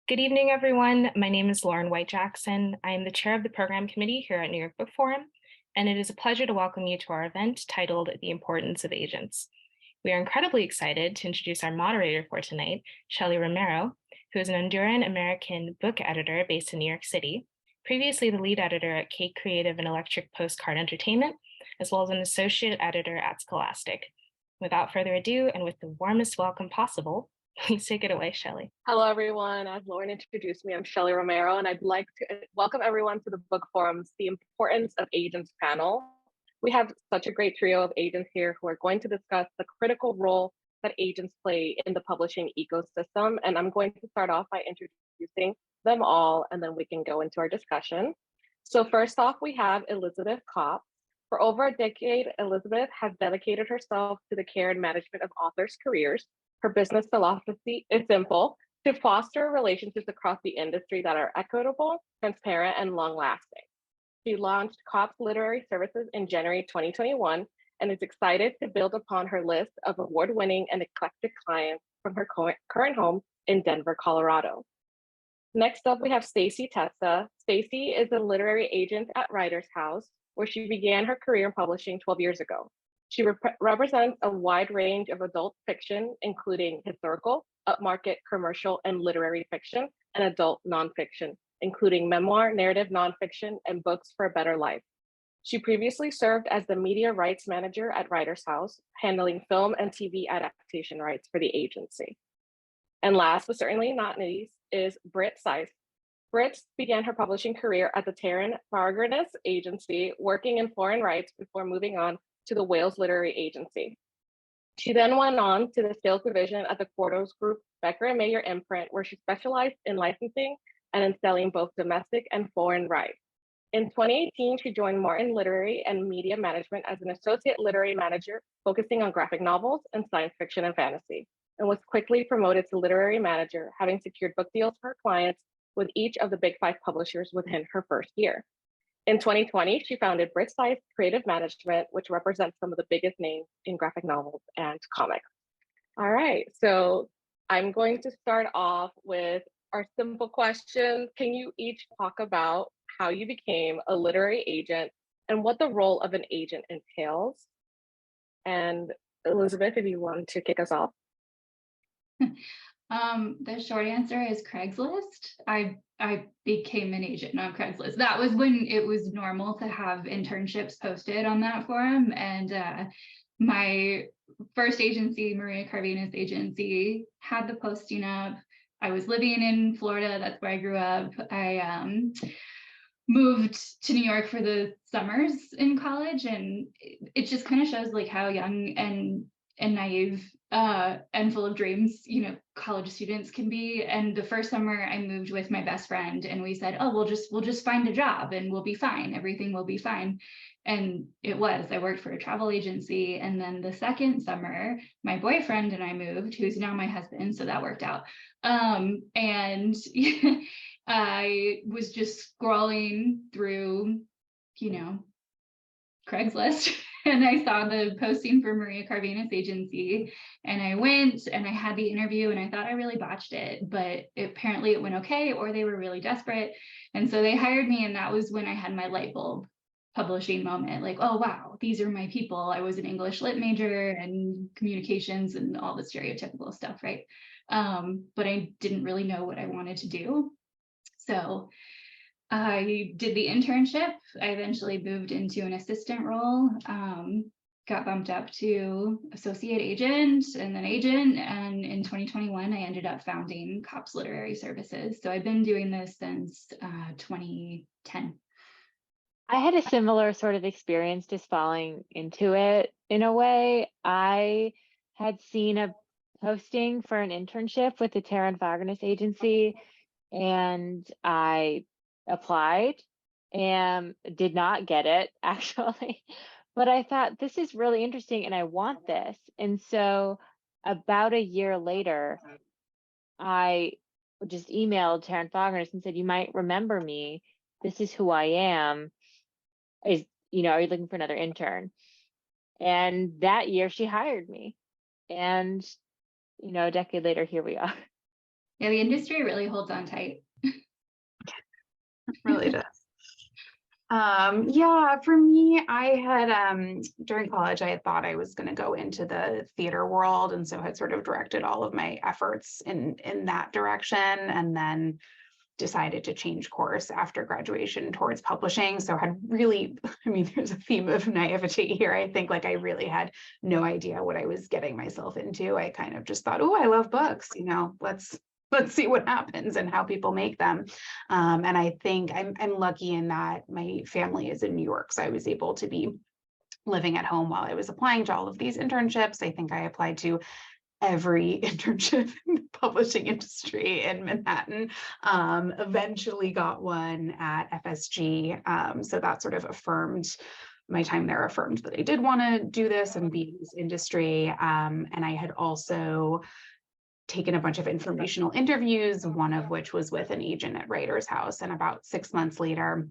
Good evening, everyone. My name is Lauren White-Jackson. I am the chair of the program committee here at New York Book Forum, and it is a pleasure to welcome you to our event titled The Importance of Agents. We are incredibly excited to introduce our moderator for tonight, SHELLY Romero, who is an Honduran American book editor based in New York City, previously the lead editor at Cake Creative and Electric Postcard Entertainment, as well as an associate editor at Scholastic. Without further ado, and with the warmest welcome possible, please take it away, SHELLY. Hello, everyone. As Lauren introduced me, I'm SHELLY Romero, and I'd like to welcome everyone to the Book Forum's The Importance of Agents panel. We have such a great trio of agents here who are going to discuss the critical role that agents play in the publishing ecosystem. And I'm going to start off by introducing them all, and then we can go into our discussion. So first off, we have Elizabeth Kopp. For over a decade, Elizabeth has dedicated herself to the care and management of authors' careers. Her business philosophy is simple: to foster relationships across the industry that are equitable, transparent, and long-lasting. She launched Kopp's Literary Services in January 2021 and is excited to build upon her list of award-winning and eclectic clients from her current home in Denver, Colorado. Next up, we have STACY TESTA. STACY is a literary agent at Writers House, where she began her career in publishing 12 years ago. She represents a wide range of adult fiction, including historical, upmarket, commercial, and literary fiction, and adult nonfiction, including memoir, narrative nonfiction, and books for a better life. She previously served as the media rights manager at Writers House, handling film and TV adaptation rights for the agency. And last but certainly not least is Britt Siess. Britt began her publishing career at the Attn agency, working in foreign rights before moving on to the Wales Literary Agency. She then went on to the sales division at the Quartos Group Becker & Mayer imprint, where she specialized in licensing and in selling both domestic and foreign rights. In 2018, she joined Martin Literary and Media Management as an associate literary manager, focusing on graphic novels and science fiction and fantasy, and was quickly promoted to literary manager, having secured book deals for her clients with each of the big 5 publishers within her first year. In 2020, she founded Britt Siess Creative Management, which represents some of the biggest names in graphic novels and comics. All right, so I'm going to start off with our simple question. Can you each talk about how you became a literary agent and what the role of an agent entails? And Elizabeth, if you want to kick us off. The short answer is Craigslist. I became an agent on Craigslist. That was when it was normal to have internships posted on that forum. And my first agency, Maria Carvina's agency, had the posting up. I was living in Florida. That's where I grew up. I moved to New York for the summers in college, and it just kind of shows like how young and naive and full of dreams, college students can be. And the first summer I moved with my best friend, and we said, oh, we'll just find a job and we'll be fine. Everything will be fine. And it was. I worked for a travel agency. And then the second summer, my boyfriend and I moved, who's now my husband, so that worked out. And I was just scrolling through, Craigslist, and I saw the posting for Maria Carvina's agency, and I went and I had the interview, and I thought I really botched it, but apparently it went okay, or they were really desperate. And so they hired me, and that was when I had my light bulb publishing moment, like, oh, wow, these are my people. I was an English lit major and communications and all the stereotypical stuff, right? But I didn't really know what I wanted to do. So I did the internship. I eventually moved into an assistant role, got bumped up to associate agent and then agent. And in 2021, I ended up founding Kopp's Literary Services. So I've been doing this since 2010. I had a similar sort of experience, just falling into it in a way. I had seen a posting for an internship with the Taryn Fagerness agency, and I applied and did not get it, actually. But I thought, this is really interesting and I want this. And so about a year later, I just emailed Taryn Fagerness and said, you might remember me. This is who I am. Are you looking for another intern? And that year she hired me. And, a decade later, here we are. Yeah, the industry really holds on tight. Really does. Yeah, for me, I had during college, I had thought I was going to go into the theater world, and so had sort of directed all of my efforts in that direction, and then decided to change course after graduation towards publishing. So had really, I mean, there's a theme of naivety here. I think like I really had no idea what I was getting myself into. I kind of just thought, oh, I love books, you know, let's see what happens and how people make them. And I think I'm lucky in that my family is in New York, so I was able to be living at home while I was applying to all of these internships. I think I applied to every internship in the publishing industry in Manhattan. Eventually got one at FSG. So that sort of affirmed my time there, affirmed that I did want to do this and be in this industry. And I had also taken a bunch of informational interviews, one of which was with an agent at Writer's House. And about 6 months later,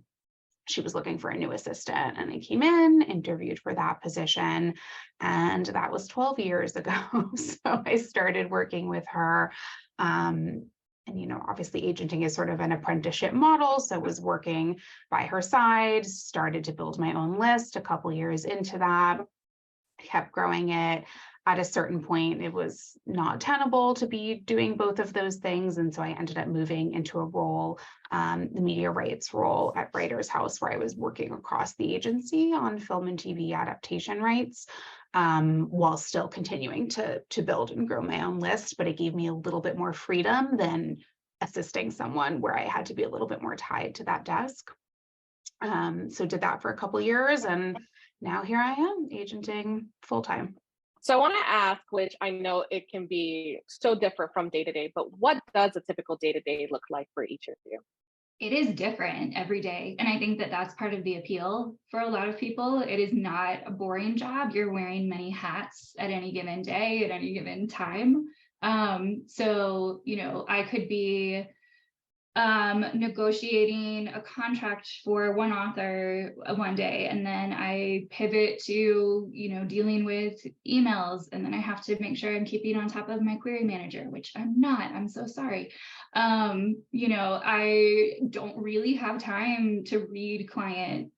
she was looking for a new assistant, and I came in, interviewed for that position, and that was 12 years ago. So I started working with her. And, you know, obviously agenting is sort of an apprenticeship model. So was working by her side, started to build my own list a couple years into that, kept growing it. At a certain point, it was not tenable to be doing both of those things. And so I ended up moving into a role, the media rights role at Writer's House, where I was working across the agency on film and TV adaptation rights, while still continuing to build and grow my own list. But it gave me a little bit more freedom than assisting someone where I had to be a little bit more tied to that desk. So did that for a couple years, and now here I am agenting full time. So I want to ask, which I know it can be so different from day to day, but what does a typical day to day look like for each of you? It is different every day. And I think that that's part of the appeal for a lot of people. It is not a boring job. You're wearing many hats at any given day, at any given time. So, you know, I could be negotiating a contract for one author one day, and then I pivot to, you know, dealing with emails, and then I have to make sure I'm keeping on top of my query manager, which I'm not. I'm so sorry. You know, I don't really have time to read client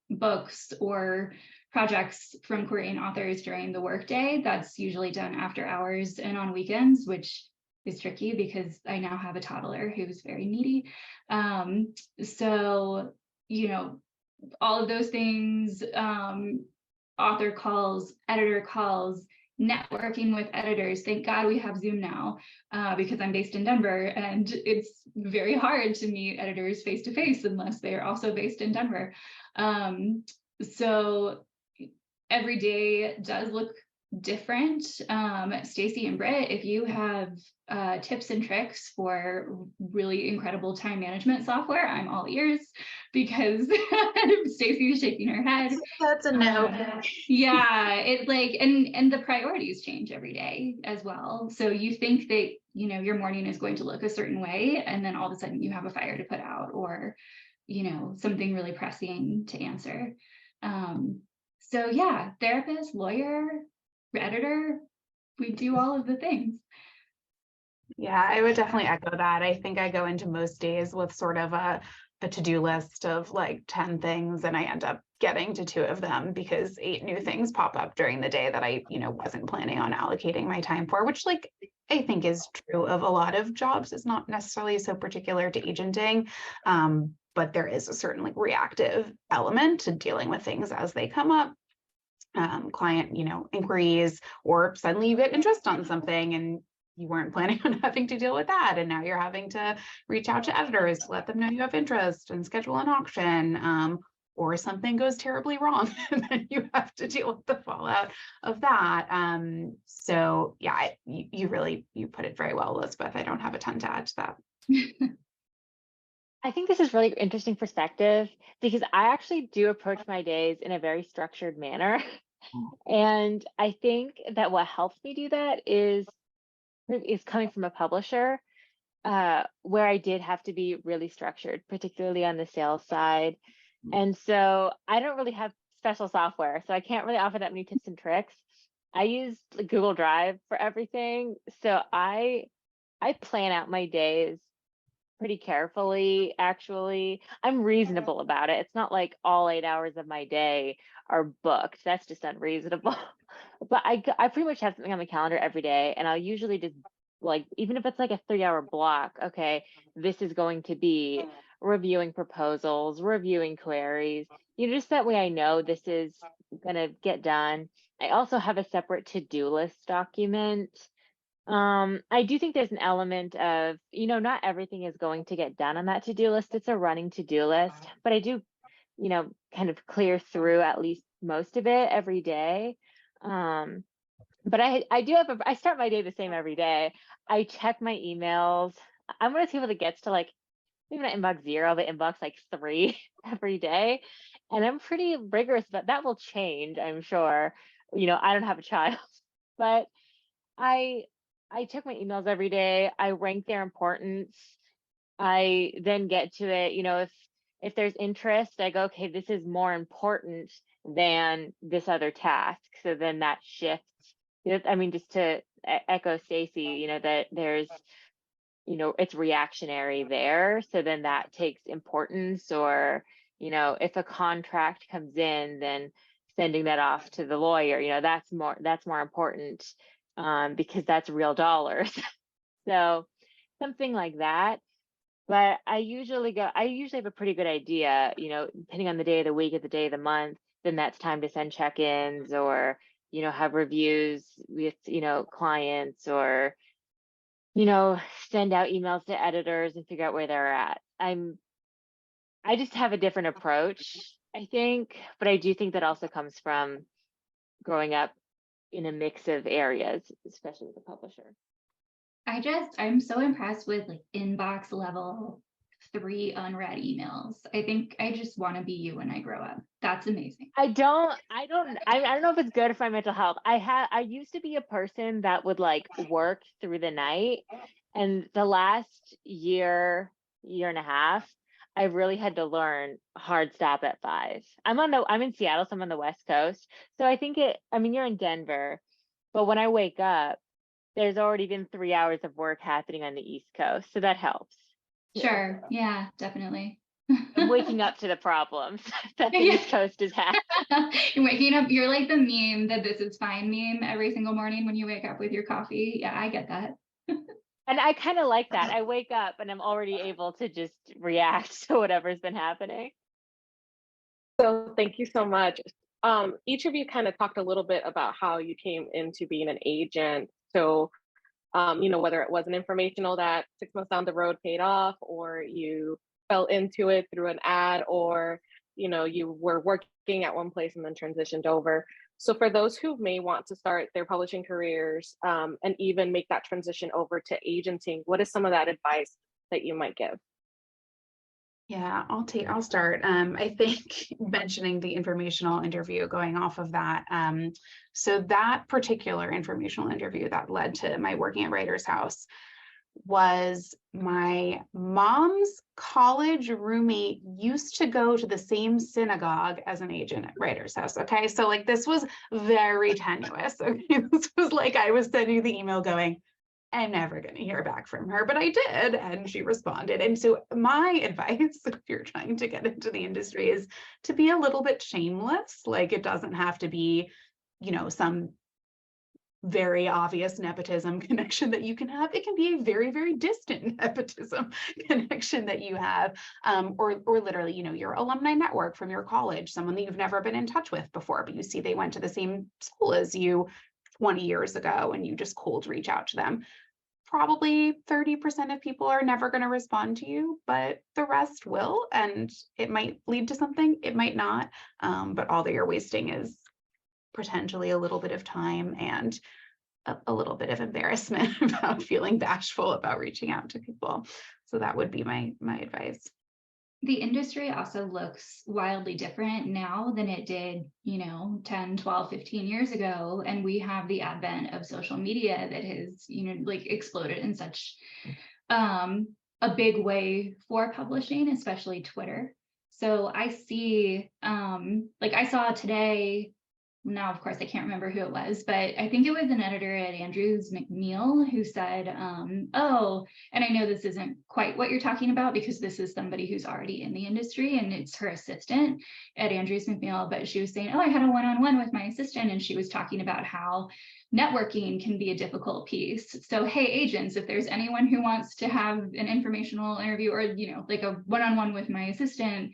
books or projects from querying authors during the workday. That's usually done after hours and on weekends, which is tricky because I now have a toddler who's very needy. So, you know, all of those things, author calls, editor calls, networking with editors. Thank God we have Zoom now, because I'm based in Denver, and it's very hard to meet editors face to face unless they are also based in Denver. So every day does look different. Stacy and Britt, if you have tips and tricks for really incredible time management software, I'm all ears, because Stacy is shaking her head. That's a no. Yeah, it like, and the priorities change every day as well. So you think that, you know, your morning is going to look a certain way, and then all of a sudden you have a fire to put out, or, you know, something really pressing to answer. So yeah, therapist, lawyer, editor, we do all of the things. Yeah, I would definitely echo that. I think I go into most days with sort of a to-do list of like 10 things, and I end up getting to 2 of them because 8 new things pop up during the day that I, you know, wasn't planning on allocating my time for, which like I think is true of a lot of jobs. It's not necessarily so particular to agenting, but there is a certain like reactive element to dealing with things as they come up. Client, you know, inquiries, or suddenly you get interest on something and you weren't planning on having to deal with that, and now you're having to reach out to editors to let them know you have interest and schedule an auction, or something goes terribly wrong and then you have to deal with the fallout of that. So yeah, you put it very well, Elizabeth. I don't have a ton to add to that. I think this is really interesting perspective, because I actually do approach my days in a very structured manner. And I think that what helps me do that is coming from a publisher, where I did have to be really structured, particularly on the sales side. And so I don't really have special software, so I can't really offer that many tips and tricks. I use Google Drive for everything. So I I plan out my days pretty carefully, actually. I'm reasonable about it. It's not like all 8 hours of my day are booked. That's just unreasonable. But I pretty much have something on my calendar every day, and I'll usually just like, even if it's like a 3 hour block, okay, this is going to be reviewing proposals, reviewing queries. Just that way I know this is gonna get done. I also have a separate to-do list document. I do think there's an element of, not everything is going to get done on that to-do list. It's a running to-do list, but I do, kind of clear through at least most of it every day. But I do have I start my day the same every day. I check my emails. I'm one of those people that gets to like, maybe not inbox 0, but inbox like 3 every day. And I'm pretty rigorous, but that will change, I'm sure. I don't have a child, but I I check my emails every day. I rank their importance. I then get to it. If there's interest, I go, okay, this is more important than this other task. So then that shifts. I mean, just to echo Stacy, that there's, it's reactionary there. So then that takes importance. Or, if a contract comes in, then sending that off to the lawyer, that's more important, because that's real dollars. So something like that. But I usually have a pretty good idea, depending on the day of the week or the day of the month, then that's time to send check-ins, or, have reviews with, clients, or, send out emails to editors and figure out where they're at. I just have a different approach, I think, but I do think that also comes from growing up in a mix of areas, especially with a publisher. I'm so impressed with like inbox level 3 unread emails. I think I just want to be you when I grow up. That's amazing. I don't know if it's good for my mental health. I used to be a person that would like work through the night, and the last year and a half, I really had to learn hard stop at 5. I'm in Seattle, so I'm on the West Coast. So I think you're in Denver, but when I wake up, there's already been 3 hours of work happening on the East Coast. So that helps. Sure. Yeah, definitely. I'm waking up to the problems that the East Coast has had. You're waking up, you're like the meme, that this is fine meme every single morning when you wake up with your coffee. Yeah, I get that. And I kind of like that. I wake up and I'm already able to just react to whatever's been happening. So thank you so much. Each of you kind of talked a little bit about how you came into being an agent. So, whether it was an informational that 6 months down the road paid off, or you fell into it through an ad, or, you were working at one place and then transitioned over. So for those who may want to start their publishing careers, and even make that transition over to agenting, what is some of that advice that you might give? Yeah, I'll start. I think mentioning the informational interview, going off of that. So that particular informational interview that led to my working at Writer's House was my mom's college roommate used to go to the same synagogue as an agent at Writer's House. Okay, so like this was very tenuous. Okay, this was like I was sending the email going, I'm never going to hear back from her, but I did, and she responded. And so my advice, if you're trying to get into the industry, is to be a little bit shameless. Like it doesn't have to be, some very obvious nepotism connection that you can have. It can be a very, very distant nepotism connection that you have, or literally, your alumni network from your college, someone that you've never been in touch with before, but you see they went to the same school as you 20 years ago, and you just cold reach out to them. Probably 30% of people are never going to respond to you, but the rest will, and it might lead to something, it might not, but all that you're wasting is potentially a little bit of time and a little bit of embarrassment about feeling bashful about reaching out to people. So that would be my advice. The industry also looks wildly different now than it did, 10, 12, 15 years ago. And we have the advent of social media that has, exploded in such a big way for publishing, especially Twitter. So I see, I saw today, now, of course, I can't remember who it was, but I think it was an editor at Andrews McNeil who said, oh, and I know this isn't quite what you're talking about because this is somebody who's already in the industry and it's her assistant at Andrews McNeil, but she was saying, oh, I had a one-on-one with my assistant, and she was talking about how networking can be a difficult piece. So, hey, agents, if there's anyone who wants to have an informational interview or, like a one-on-one with my assistant,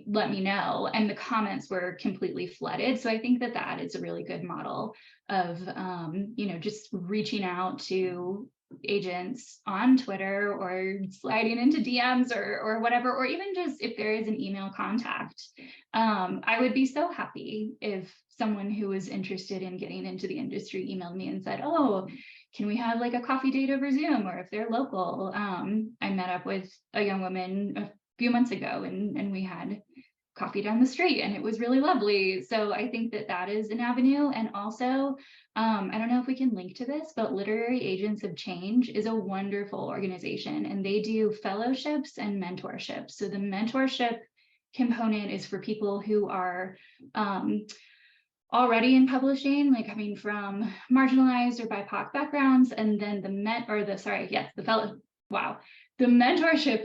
let me know. And the comments were completely flooded. So I think that that is a really good model of, just reaching out to agents on Twitter or sliding into DMs or whatever, or even just if there is an email contact. I would be so happy if someone who was interested in getting into the industry emailed me and said, oh, can we have like a coffee date over Zoom? Or if they're local. I met up with a young woman a few months ago and we had coffee down the street and it was really lovely. So I think that that is an avenue. And also, I don't know if we can link to this, but Literary Agents of Change is a wonderful organization and they do fellowships and mentorships. So the mentorship component is for people who are already in publishing, like coming from marginalized or BIPOC backgrounds, and then the mentorship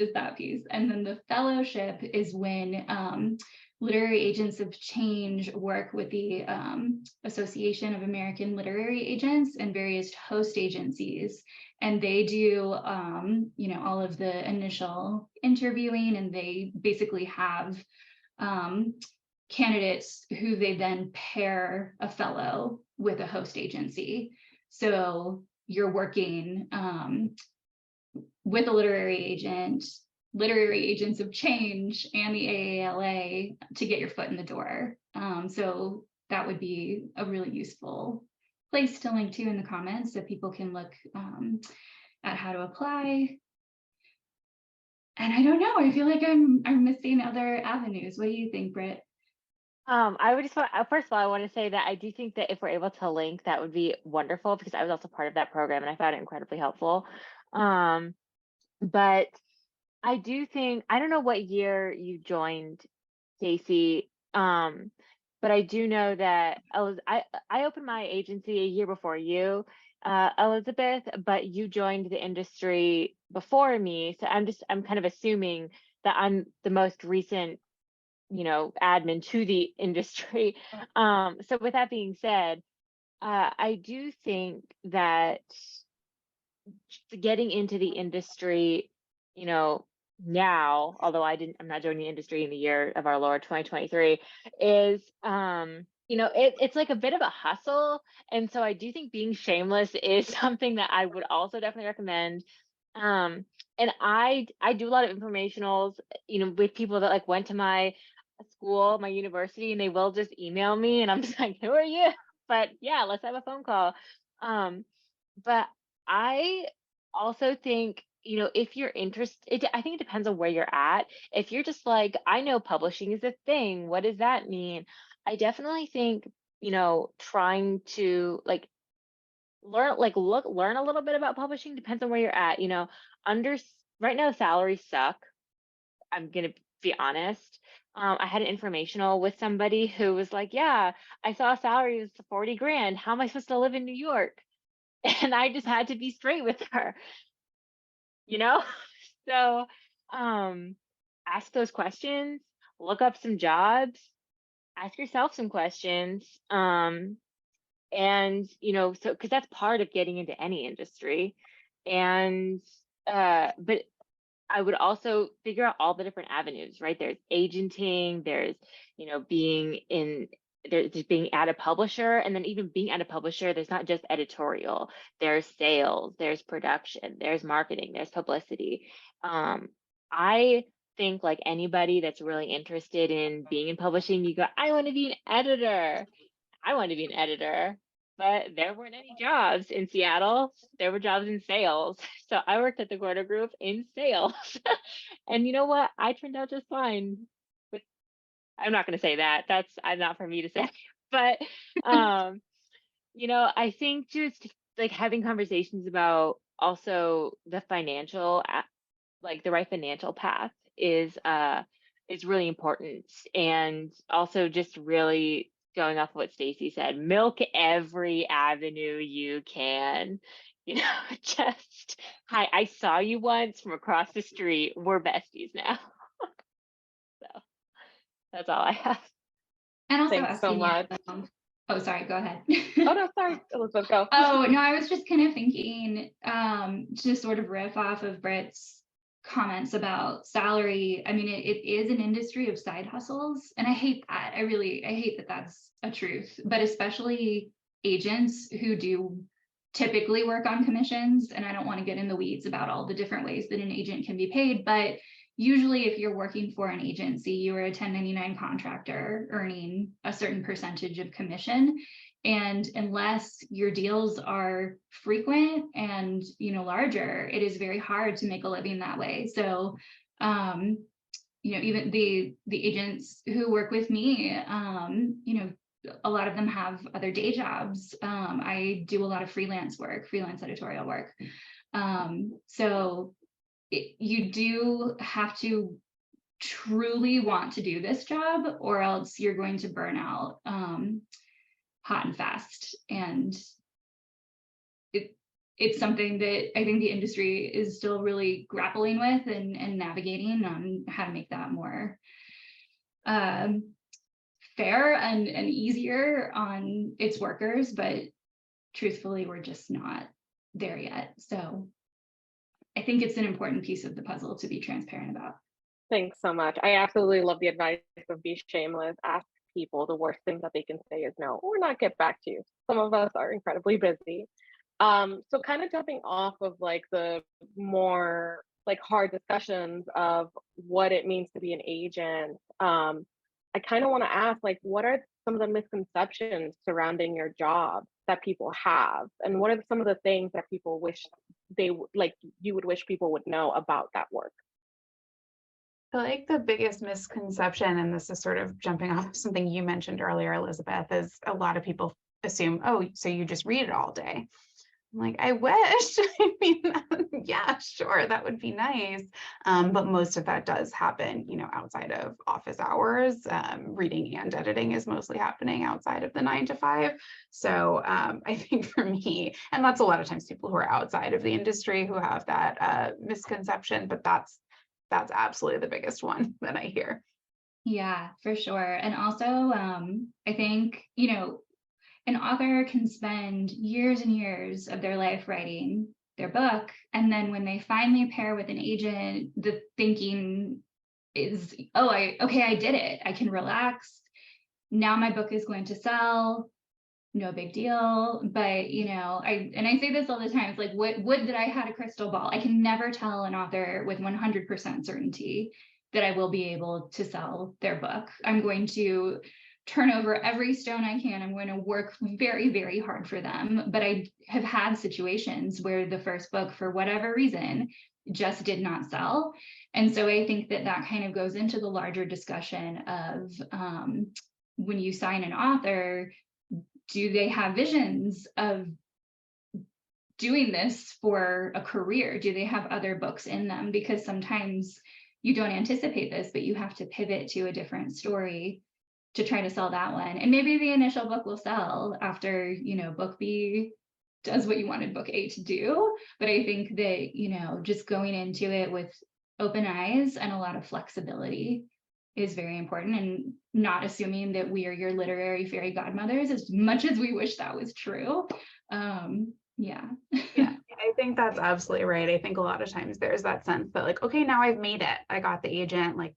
is that piece. And then the fellowship is when Literary Agents of Change work with the Association of American Literary Agents and various host agencies. And they do, all of the initial interviewing, and they basically have candidates who they then pair a fellow with a host agency. So you're working with a literary agent, Literary Agents of Change, and the AALA to get your foot in the door. So that would be a really useful place to link to in the comments so people can look at how to apply. And I don't know, I feel like I'm missing other avenues. What do you think, Britt? I would just want, first of all, I want to say that I do think that if we're able to link, that would be wonderful because I was also part of that program and I found it incredibly helpful. But I do think, I don't know what year you joined, STACY, but I do know that I opened my agency a year before you, Elizabeth, but you joined the industry before me. So I'm kind of assuming that I'm the most recent, admin to the industry. So with that being said, I do think that getting into the industry, now, although I'm not joining the industry in the year of our Lord 2023, is it's like a bit of a hustle. And so I do think being shameless is something that I would also definitely recommend. And I do a lot of informationals, with people that like went to my school, my university, and they will just email me and I'm just like, who are you? But yeah, let's have a phone call. But I also think, if you're interested, I think it depends on where you're at. If you're just like, I know publishing is a thing, what does that mean? I definitely think, trying to learn a little bit about publishing depends on where you're at. Right now salaries suck. I'm gonna be honest. I had an informational with somebody who was like, yeah, I saw a salary was 40 grand. How am I supposed to live in New York? And I just had to be straight with her, So ask those questions, look up some jobs, ask yourself some questions. And so because that's part of getting into any industry. And but I would also figure out all the different avenues, right? There's agenting, there's there's being at a publisher, and then even being at a publisher, there's not just editorial, there's sales, there's production, there's marketing, there's publicity. I think like anybody that's really interested in being in publishing, you go, I want to be an editor. I want to be an editor, but there weren't any jobs in Seattle. There were jobs in sales. So I worked at the Quarter Group in sales. And you know what? I turned out just fine. But I'm not going to say that. That's not for me to say. But, I think just like having conversations about also the financial, like the right financial path is really important. And also just really going off of what Stacy said, milk every avenue you can. Just, hi, I saw you once from across the street. We're besties now. So that's all I have. And also Thanks so much. Oh, sorry, go ahead. Oh, no, sorry, Elizabeth, go. Oh, no, I was just kind of thinking to sort of riff off of Britt's comments about salary. I mean, it is an industry of side hustles, and I hate that. I hate that that's a truth, but especially agents who do typically work on commissions. And I don't want to get in the weeds about all the different ways that an agent can be paid, but usually if you're working for an agency, you are a 1099 contractor earning a certain percentage of commission. And unless your deals are frequent and larger, it is very hard to make a living that way. So even the agents who work with me, a lot of them have other day jobs. I do a lot of freelance editorial work. So you do have to truly want to do this job, or else you're going to burn out hot and fast. And it's something that I think the industry is still really grappling with and navigating on how to make that more fair and easier on its workers. But truthfully, we're just not there yet. So I think it's an important piece of the puzzle to be transparent about. Thanks so much. I absolutely love the advice of be shameless. Ask people. The worst thing that they can say is no, or not get back to you. Some of us are incredibly busy. So kind of jumping off of like the more like hard discussions of what it means to be an agent, I kind of want to ask, like, what are some of the misconceptions surrounding your job that people have? And what are some of the things that people wish you would wish people would know about that work? I feel like the biggest misconception, and this is sort of jumping off something you mentioned earlier, Elizabeth, is a lot of people assume, oh, so you just read it all day. I'm like, I wish. I mean, yeah, sure, that would be nice. But most of that does happen, outside of office hours. Reading and editing is mostly happening outside of the 9 to 5. So I think for me, and that's a lot of times people who are outside of the industry who have that misconception, but that's absolutely the biggest one that I hear. Yeah, for sure. And also, I think, an author can spend years and years of their life writing their book. And then when they finally pair with an agent, the thinking is, oh, I did it. I can relax. Now my book is going to sell. No big deal. But, I say this all the time. It's like, would that I had a crystal ball. I can never tell an author with 100% certainty that I will be able to sell their book. I'm going to turn over every stone I can. I'm going to work very, very hard for them. But I have had situations where the first book, for whatever reason, just did not sell. And so I think that kind of goes into the larger discussion of when you sign an author, do they have visions of doing this for a career? Do they have other books in them? Because sometimes you don't anticipate this, but you have to pivot to a different story to try to sell that one. And maybe the initial book will sell after, book B does what you wanted book A to do. But I think that, just going into it with open eyes and a lot of flexibility is very important, and not assuming that we are your literary fairy godmothers as much as we wish that was true. Yeah, I think that's absolutely right. I think a lot of times there's that sense that like, okay, now I've made it. I got the agent, like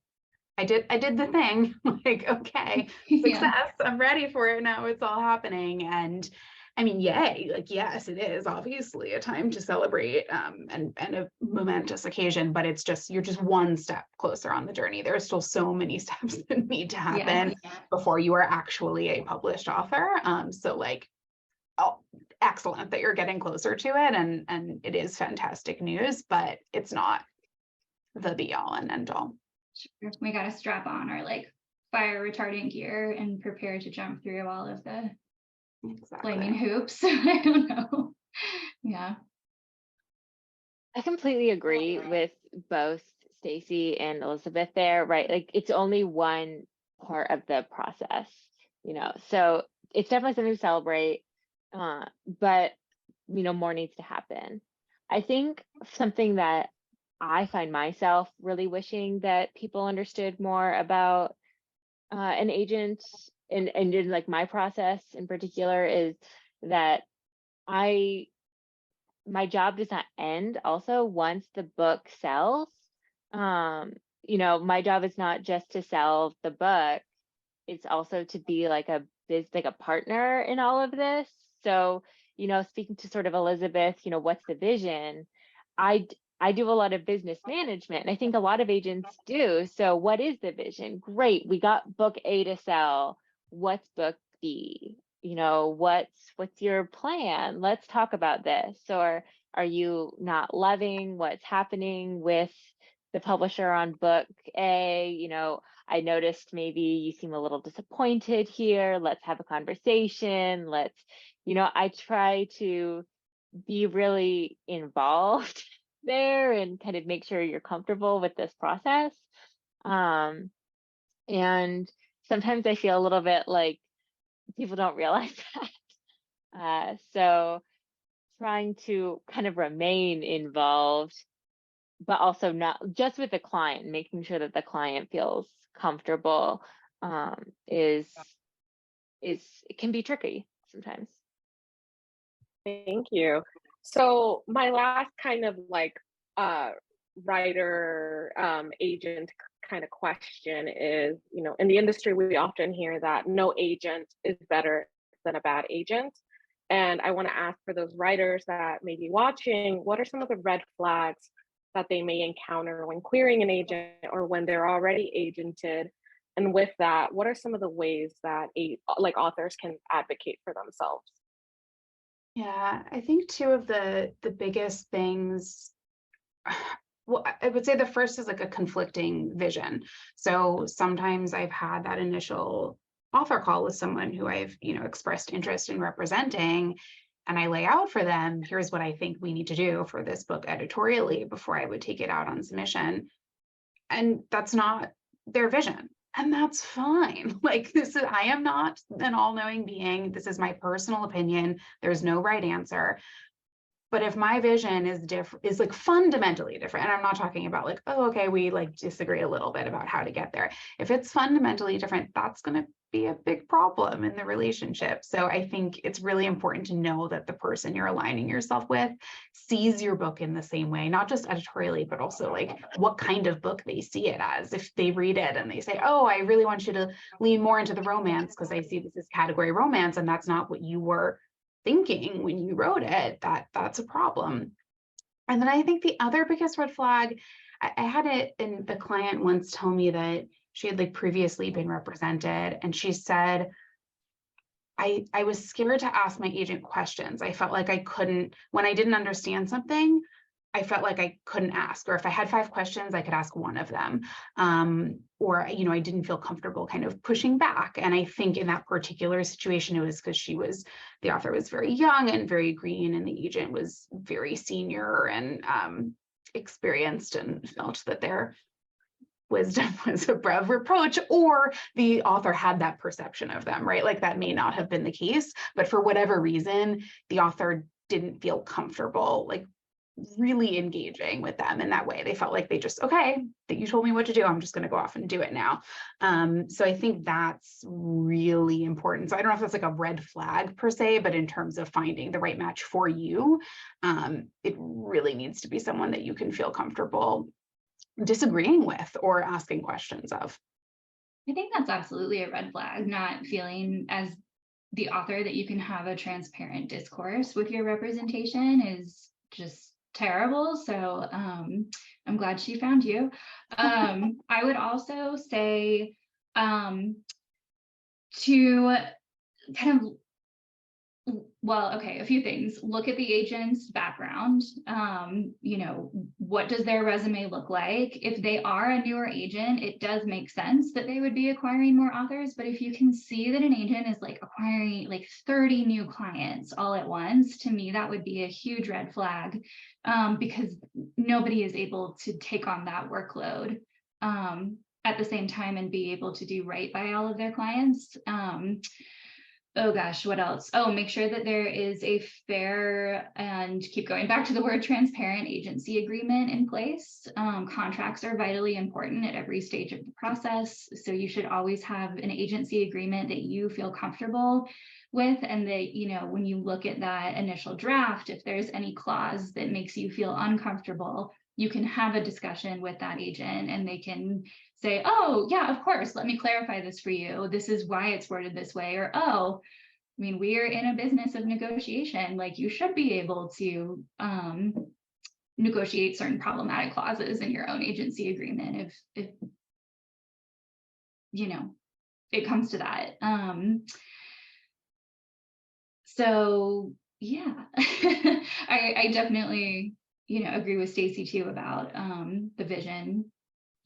I did the thing, like, okay, success, yeah. I'm ready for it now. It's all happening. And I mean, yay, like, yes, it is obviously a time to celebrate and a momentous occasion, but you're just one step closer on the journey. There are still so many steps that need to happen before you are actually a published author. So like, oh, excellent that you're getting closer to it. And it is fantastic news, but it's not the be all and end all. We got to strap on our like fire retardant gear and prepare to jump through all of the flaming hoops. I don't know. Yeah. I completely agree with both Stacy and Elizabeth there, right? Like it's only one part of the process. So it's definitely something to celebrate, but more needs to happen. I think something that I find myself really wishing that people understood more about an agent and in like my process in particular is that my job does not end also once the book sells. My job is not just to sell the book, it's also to be like a partner in all of this. So, speaking to sort of Elizabeth, what's the vision? I do a lot of business management, and I think a lot of agents do. So what is the vision? Great, we got book A to sell. What's book B? What's your plan? Let's talk about this. Or are you not loving what's happening with the publisher on book A? I noticed maybe you seem a little disappointed here. Let's have a conversation. I try to be really involved there and kind of make sure you're comfortable with this process. And sometimes I feel a little bit like people don't realize that. So trying to kind of remain involved, but also not just with the client, making sure that the client feels comfortable it can be tricky sometimes. Thank you. So my last kind of like writer agent kind of question is, in the industry, we often hear that no agent is better than a bad agent. And I want to ask for those writers that may be watching, what are some of the red flags that they may encounter when querying an agent or when they're already agented? And with that, what are some of the ways that authors can advocate for themselves? Yeah, I think two of the biggest things, well, I would say the first is like a conflicting vision. So sometimes I've had that initial author call with someone who I've, expressed interest in representing, and I lay out for them, here's what I think we need to do for this book editorially before I would take it out on submission. And that's not their vision. And that's fine. I am not an all-knowing being. This is my personal opinion. There's no right answer. But if my vision is like fundamentally different, and I'm not talking about like, oh, okay, we like disagree a little bit about how to get there. If it's fundamentally different, that's going to be a big problem in the relationship. So I think it's really important to know that the person you're aligning yourself with sees your book in the same way, not just editorially, but also like what kind of book they see it as. If they read it and they say, oh, I really want you to lean more into the romance because I see this is category romance, and that's not what you were thinking when you wrote it, that's a problem. And then I think the other biggest red flag, I had it in the client once tell me that she had like previously been represented, and she said, I was scared to ask my agent questions. I felt like I couldn't, when I didn't understand something, I felt like I couldn't ask, or if I had 5 questions, I could ask one of them. Or, I didn't feel comfortable kind of pushing back. And I think in that particular situation, it was because the author was very young and very green, and the agent was very senior and experienced, and felt that their wisdom was above reproach, or the author had that perception of them, right? Like that may not have been the case, but for whatever reason, the author didn't feel comfortable, like really engaging with them in that way. They felt like they just, okay, that you told me what to do, I'm just going to go off and do it now. So I think that's really important. So I don't know if that's like a red flag per se, but in terms of finding the right match for you, it really needs to be someone that you can feel comfortable disagreeing with or asking questions of. I think that's absolutely a red flag, not feeling as the author that you can have a transparent discourse with your representation is just terrible. So I'm glad she found you. I would also say to kind of, a few things. Look at the agent's background. What does their resume look like? If they are a newer agent, it does make sense that they would be acquiring more authors. But if you can see that an agent is like acquiring like 30 new clients all at once, to me, that would be a huge red flag, because nobody is able to take on that workload. at the same time and be able to do right by all of their clients. Oh gosh, what else? Oh, make sure that there is a fair, and keep going back to the word, transparent agency agreement in place. Contracts are vitally important at every stage of the process. So you should always have an agency agreement that you feel comfortable with, and that, you know, when you look at that initial draft, if there's any clause that makes you feel uncomfortable, you can have a discussion with that agent and they can say, oh, yeah, of course, let me clarify this for you. This is why it's worded this way. Or, oh, I mean, we're in a business of negotiation. Like, you should be able to negotiate certain problematic clauses in your own agency agreement if you know, it comes to that. So yeah, I definitely, you know, agree with Stacy too about the vision,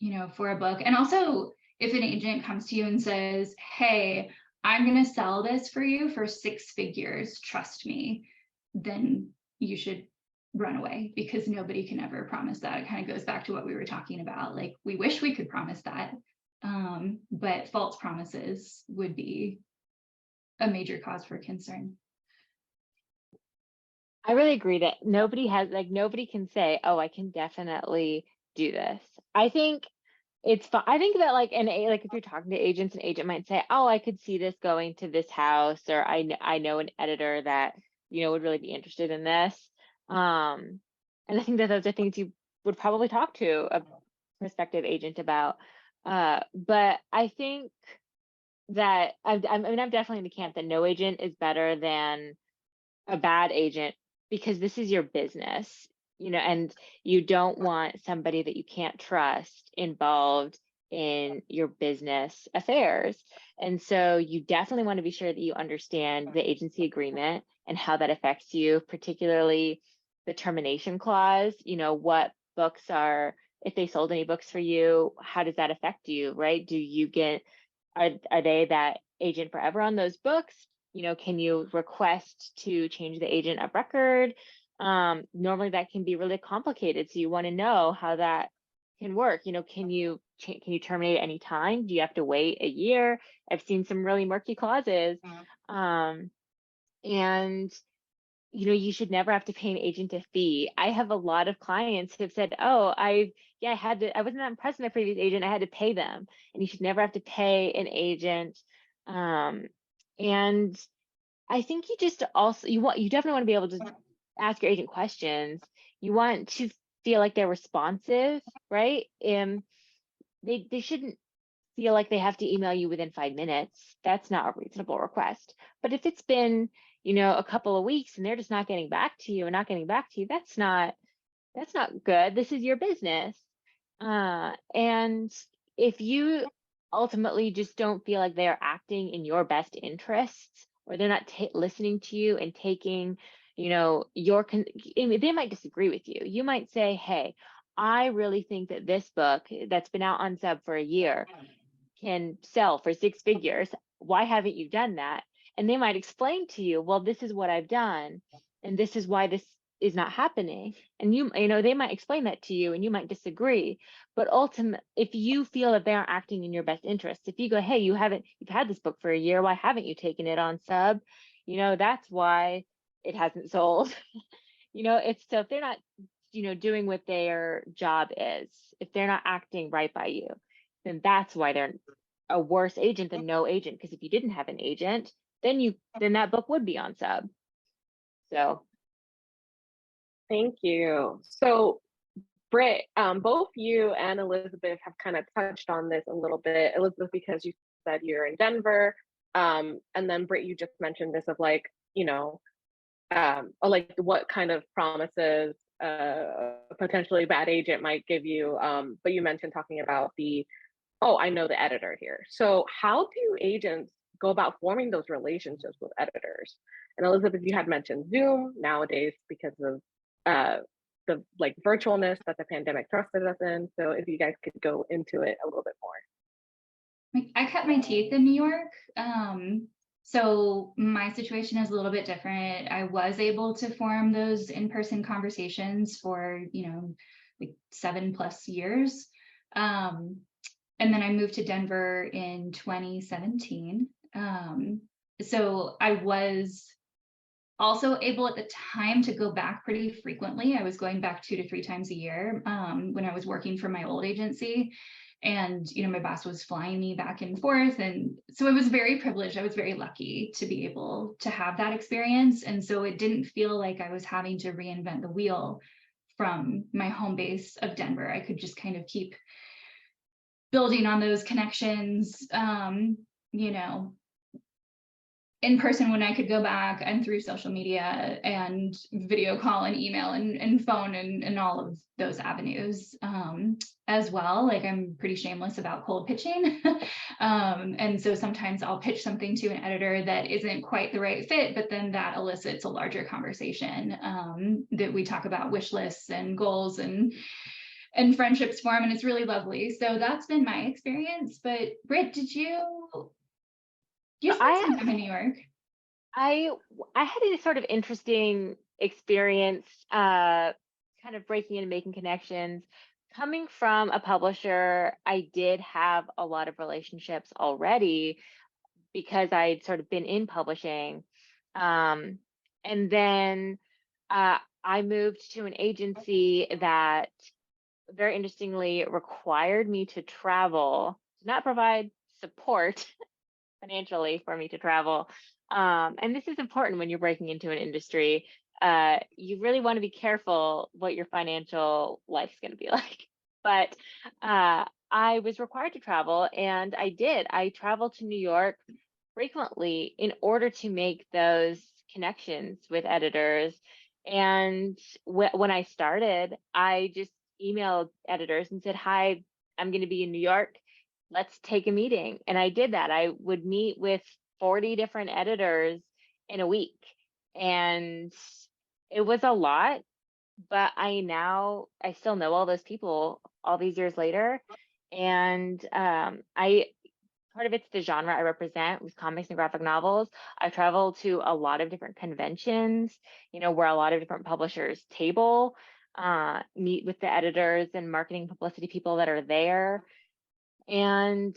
you know, for a book. And also, if an agent comes to you and says, hey, I'm going to sell this for you for 6 figures, trust me, then you should run away, because nobody can ever promise that. It kind of goes back to what we were talking about. Like, we wish we could promise that, but false promises would be a major cause for concern. I really agree that nobody can say, oh, I can definitely do this. I think it's fun. I think that like if you're talking to agents, an agent might say, oh, I could see this going to this house, or I know an editor that, you know, would really be interested in this. And I think that those are things you would probably talk to a prospective agent about. But I think that I'm definitely in the camp that no agent is better than a bad agent, because this is your business, you know, and you don't want somebody that you can't trust involved in your business affairs. And so you definitely want to be sure that you understand the agency agreement and how that affects you, particularly the termination clause. You know, what books are, if they sold any books for you, how does that affect you, right? Do you get, are they that agent forever on those books? You know, can you request to change the agent of record? Normally that can be really complicated. So you want to know how that can work. You know, can you terminate at any time? Do you have to wait a year? I've seen some really murky clauses. And you know, you should never have to pay an agent a fee. I have a lot of clients who have said, oh, I wasn't that impressed with my previous agent, I had to pay them. And you should never have to pay an agent. And I think you just also, you definitely want to be able to ask your agent questions. You want to feel like they're responsive, right? They shouldn't feel like they have to email you within 5 minutes. That's not a reasonable request. But if it's been, you know, a couple of weeks and they're just not getting back to you, that's not good. This is your business. And if you ultimately just don't feel like they're acting in your best interests, or they're not listening to you and taking, you know, they might disagree with you. You might say, hey, I really think that this book that's been out on sub for a year can sell for 6 figures. Why haven't you done that? And they might explain to you, well, this is what I've done, and this is why this is not happening. And you know, they might explain that to you and you might disagree. But ultimately, if you feel that they aren't acting in your best interest, if you go, hey, you've had this book for a year, why haven't you taken it on sub? You know, that's why it hasn't sold. You know, if they're not, you know, doing what their job is, if they're not acting right by you, then that's why they're a worse agent than no agent. Because if you didn't have an agent, then that book would be on sub. So thank you. So Britt, both you and Elizabeth have kind of touched on this a little bit. Elizabeth, because you said you're in Denver, and then Britt, you just mentioned this of like, you know, like what kind of promises a potentially bad agent might give you. But you mentioned talking about I know the editor here. So how do agents go about forming those relationships with editors? And Elizabeth, you had mentioned Zoom nowadays because of the like virtualness that the pandemic thrusted us in. So if you guys could go into it a little bit more. I cut my teeth in New York. So my situation is a little bit different. I was able to form those in-person conversations for, you know, like 7+ years. And then I moved to Denver in 2017. So I was also able at the time to go back pretty frequently. I was going back 2 to 3 times a year when I was working for my old agency. And, my boss was flying me back and forth. And so I was very privileged. I was very lucky to be able to have that experience. And so it didn't feel like I was having to reinvent the wheel from my home base of Denver. I could just kind of keep building on those connections, in person when I could go back, and through social media and video call and email and phone and all of those avenues as well. Like, I'm pretty shameless about cold pitching. And so sometimes I'll pitch something to an editor that isn't quite the right fit, but then that elicits a larger conversation that we talk about wish lists and goals and friendships form, and it's really lovely. So that's been my experience. But Britt, did you spent some time in New York? I had a sort of interesting experience, kind of breaking in and making connections. Coming from a publisher, I did have a lot of relationships already because I'd sort of been in publishing. And then I moved to an agency that very interestingly required me to travel, to not provide support financially for me to travel. And this is important when you're breaking into an industry. You really want to be careful what your financial life's going to be like. But I was required to travel, and I did. I traveled to New York frequently in order to make those connections with editors. And when I started, I just emailed editors and said, "Hi, I'm going to be in New York. Let's take a meeting." And I did that. I would meet with 40 different editors in a week. And it was a lot, but I still know all those people all these years later. And part of it's the genre I represent with comics and graphic novels. I travel to a lot of different conventions, where a lot of different publishers table, meet with the editors and marketing publicity people that are there. And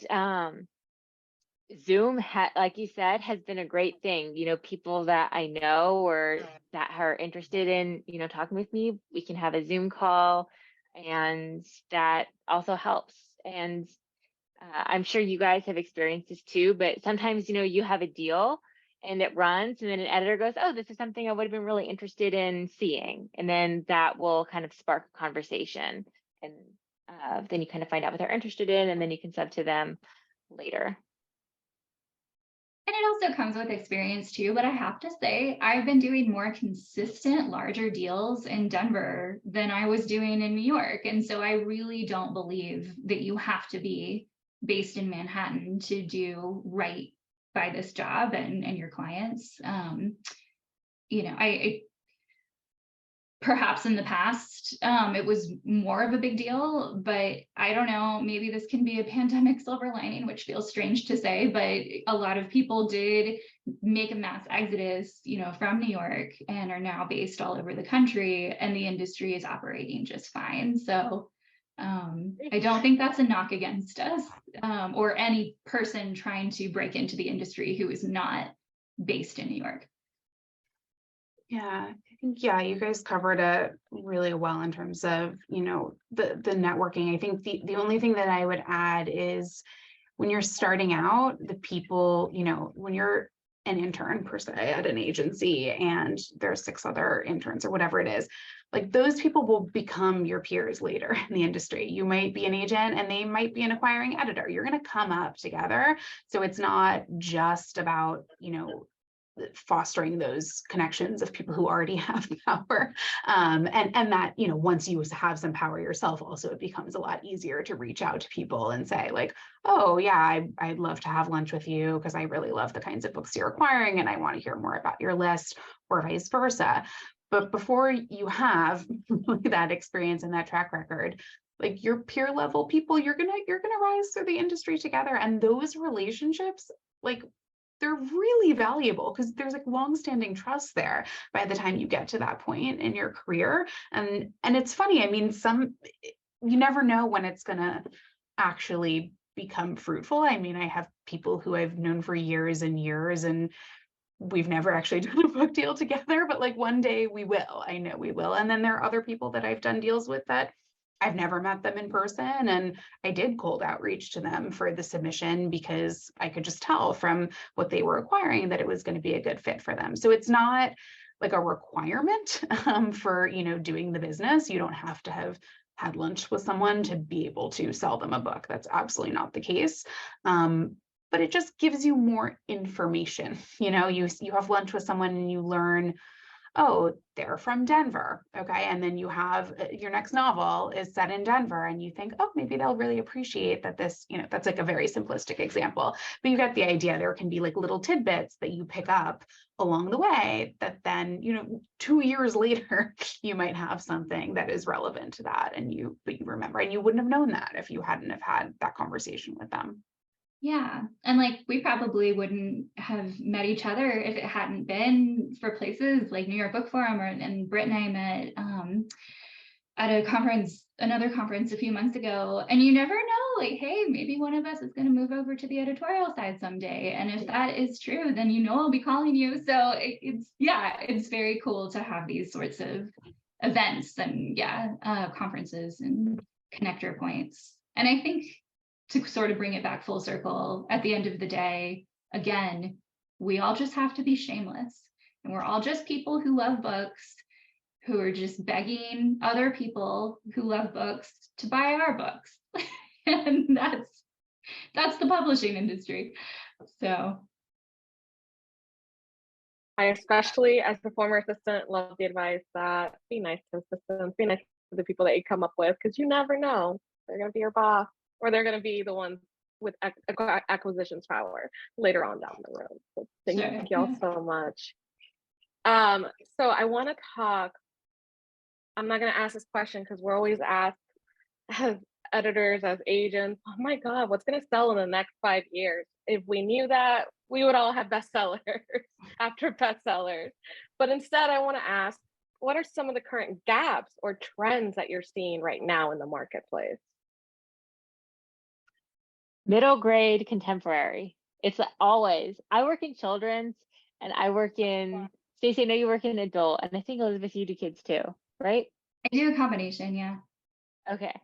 Zoom, like you said, has been a great thing. People that I know or that are interested in, talking with me, we can have a Zoom call, and that also helps. And I'm sure you guys have experienced this too, but sometimes, you have a deal and it runs, and then an editor goes, "Oh, this is something I would have been really interested in seeing." And then that will kind of spark a conversation. And then you kind of find out what they're interested in, and then you can sub to them later. And it also comes with experience too, but I have to say, I've been doing more consistent, larger deals in Denver than I was doing in New York. And so I really don't believe that you have to be based in Manhattan to do right by this job and your clients. I perhaps in the past, it was more of a big deal, but I don't know, maybe this can be a pandemic silver lining, which feels strange to say, but a lot of people did make a mass exodus, from New York, and are now based all over the country, and the industry is operating just fine. So I don't think that's a knock against us, or any person trying to break into the industry who is not based in New York. Yeah, I think, you guys covered it really well in terms of, the networking. I think the only thing that I would add is when you're starting out, the people, when you're an intern per se at an agency and there's 6 other interns or whatever it is, like those people will become your peers later in the industry. You might be an agent and they might be an acquiring editor. You're going to come up together. So it's not just about, fostering those connections of people who already have power. And that, once you have some power yourself, also it becomes a lot easier to reach out to people and say like, "Oh yeah, I'd love to have lunch with you because I really love the kinds of books you're acquiring and I want to hear more about your list," or vice versa. But before you have that experience and that track record, like your peer level people, you're gonna rise through the industry together. And those relationships, like, they're really valuable because there's like longstanding trust there by the time you get to that point in your career. And it's funny, I mean, you never know when it's gonna actually become fruitful. I mean, I have people who I've known for years and years, and we've never actually done a book deal together, but like one day we will. I know we will. And then there are other people that I've done deals with that I've never met them in person, and I did cold outreach to them for the submission because I could just tell from what they were acquiring that it was going to be a good fit for them. So it's not like a requirement for, you know, doing the business. You don't have to have had lunch with someone to be able to sell them a book. That's absolutely not the case. But it just gives you more information. You know, you have lunch with someone and you learn, oh, they're from Denver. Okay. And then you have your next novel is set in Denver, and you think, oh, maybe they'll really appreciate that this, you know, that's like a very simplistic example, but you get the idea. There can be like little tidbits that you pick up along the way that then, you know, 2 years later, you might have something that is relevant to that. And you remember, and you wouldn't have known that if you hadn't have had that conversation with them. Yeah. And like, we probably wouldn't have met each other if it hadn't been for places like New York Book Forum, and Britt and I met at a conference, another conference a few months ago. And you never know, like, hey, maybe one of us is going to move over to the editorial side someday. And if that is true, then you know I'll be calling you. So it's very cool to have these sorts of events and conferences and connector points. And I think, to sort of bring it back full circle, at the end of the day, again, we all just have to be shameless. And we're all just people who love books, who are just begging other people who love books to buy our books. And that's the publishing industry. So I especially, as the former assistant, love the advice that be nice to assistants, be nice to the people that you come up with, because you never know. They're going to be your boss, or they're going to be the ones with acquisitions power later on down the road. So thank y'all so much. So I want to talk, I'm not going to ask this question because we're always asked as editors, as agents, oh my God, what's going to sell in the next 5 years? If we knew that, we would all have bestsellers after bestsellers. But instead, I want to ask, what are some of the current gaps or trends that you're seeing right now in the marketplace? Middle grade contemporary. It's always, I work in children's and I work in, Stacey, I know you work in adult, and I think Elizabeth, you do kids too, right? I do a combination, yeah. Okay.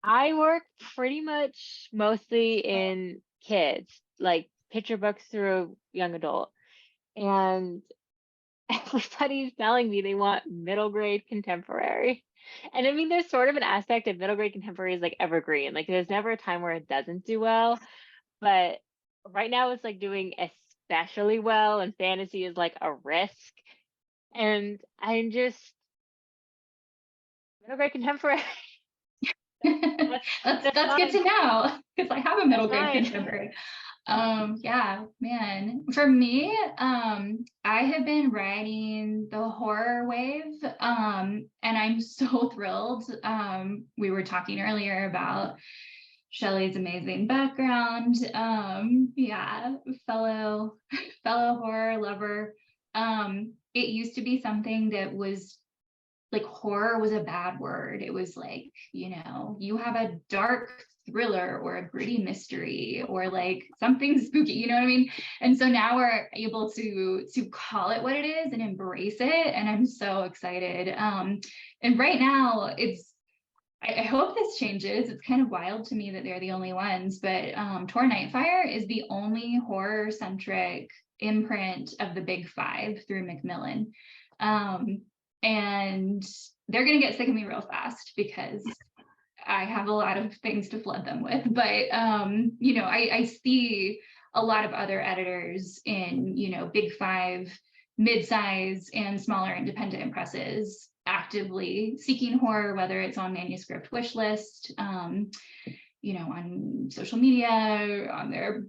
I work pretty much mostly in kids, like picture books through young adult. And everybody's telling me they want middle grade contemporary. And I mean, there's sort of an aspect of middle grade contemporary is like evergreen. Like there's never a time where it doesn't do well. But right now it's like doing especially well, and fantasy is like a risk. And I'm just middle grade contemporary. That's good to know, because I have a middle grade contemporary. Yeah, man. For me, I have been riding the horror wave, and I'm so thrilled. We were talking earlier about SHELLY's amazing background. Yeah, fellow horror lover. It used to be something that was like, horror was a bad word. It was like, you know, you have a dark thriller or a gritty mystery or like something spooky, you know what I mean? And so now we're able to call it what it is and embrace it. And I'm so excited. And right now I hope this changes. It's kind of wild to me that they're the only ones, but Tor Nightfire is the only horror centric imprint of the big five through Macmillan. And they're going to get sick of me real fast because I have a lot of things to flood them with. But, you know, I see a lot of other editors in, you know, big five, mid-size and smaller independent presses actively seeking horror, whether it's on manuscript wish list, you know, on social media, on their